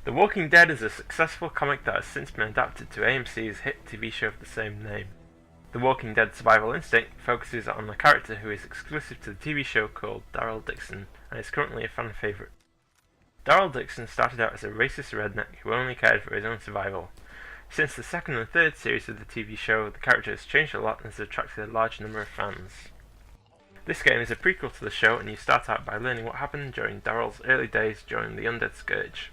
The Walking Dead is a successful comic that has since been adapted to AMC's hit TV show of the same name. The Walking Dead Survival Instinct focuses on a character who is exclusive to the TV show called Daryl Dixon and is currently a fan favourite. Daryl Dixon started out as a racist redneck who only cared for his own survival. Since the second and third series of the TV show, the character has changed a lot and has attracted a large number of fans. This game is a prequel to the show, and you start out by learning what happened during Daryl's early days during the Undead Scourge.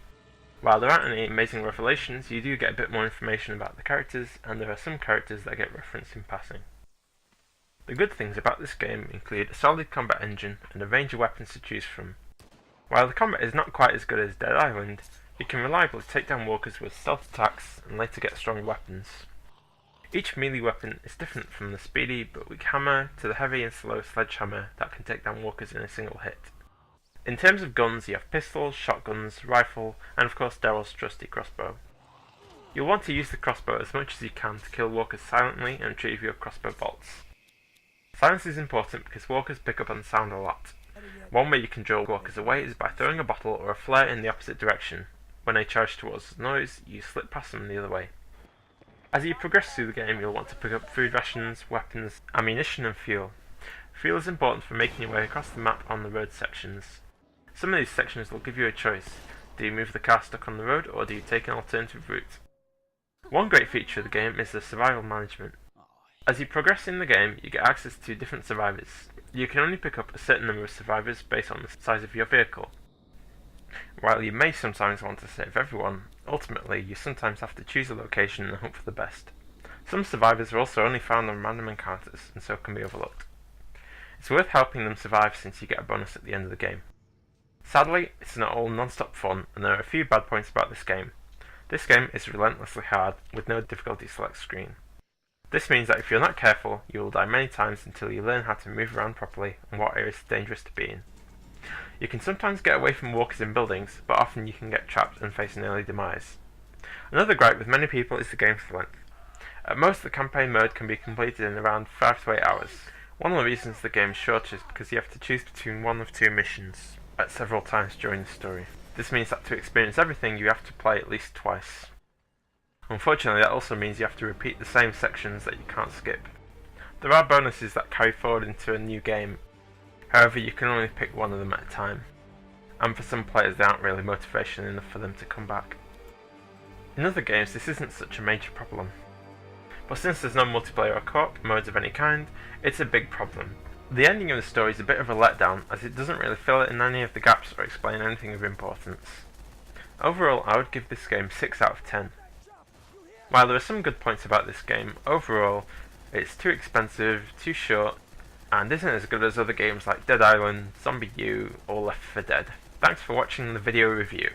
While there aren't any amazing revelations, you do get a bit more information about the characters, and there are some characters that get referenced in passing. The good things about this game include a solid combat engine and a range of weapons to choose from. While the combat is not quite as good as Dead Island, you can reliably take down walkers with stealth attacks and later get strong weapons. Each melee weapon is different, from the speedy but weak hammer to the heavy and slow sledgehammer that can take down walkers in a single hit. In terms of guns, you have pistols, shotguns, rifle, and of course Daryl's trusty crossbow. You'll want to use the crossbow as much as you can to kill walkers silently and retrieve your crossbow bolts. Silence is important because walkers pick up on sound a lot. One way you can draw walkers away is by throwing a bottle or a flare in the opposite direction. When they charge towards the noise, you slip past them the other way. As you progress through the game, you'll want to pick up food rations, weapons, ammunition and fuel. Fuel is important for making your way across the map on the road sections. Some of these sections will give you a choice. Do you move the car stuck on the road, or do you take an alternative route? One great feature of the game is the survival management. As you progress in the game, you get access to different survivors. You can only pick up a certain number of survivors based on the size of your vehicle. While you may sometimes want to save everyone, ultimately you sometimes have to choose a location and hope for the best. Some survivors are also only found on random encounters, and so can be overlooked. It's worth helping them survive since you get a bonus at the end of the game. Sadly, it's not all non-stop fun, and there are a few bad points about this game. This game is relentlessly hard, with no difficulty select screen. This means that if you're not careful, you will die many times until you learn how to move around properly and what areas are dangerous to be in. You can sometimes get away from walkers in buildings, but often you can get trapped and face an early demise. Another gripe with many people is the game's length. At most, the campaign mode can be completed in around 5 to 8 hours. One of the reasons the game is short is because you have to choose between one of two missions at several times during the story. This means that to experience everything you have to play at least twice. Unfortunately, that also means you have to repeat the same sections that you can't skip. There are bonuses that carry forward into a new game, however you can only pick one of them at a time, and for some players they aren't really motivation enough for them to come back. In other games this isn't such a major problem, but since there's no multiplayer or co-op modes of any kind, it's a big problem. The ending of the story is a bit of a letdown, as it doesn't really fill in any of the gaps or explain anything of importance. Overall, I would give this game 6 out of 10. While there are some good points about this game, overall it's too expensive, too short, and isn't as good as other games like Dead Island, Zombie U, or Left 4 Dead. Thanks for watching the video review.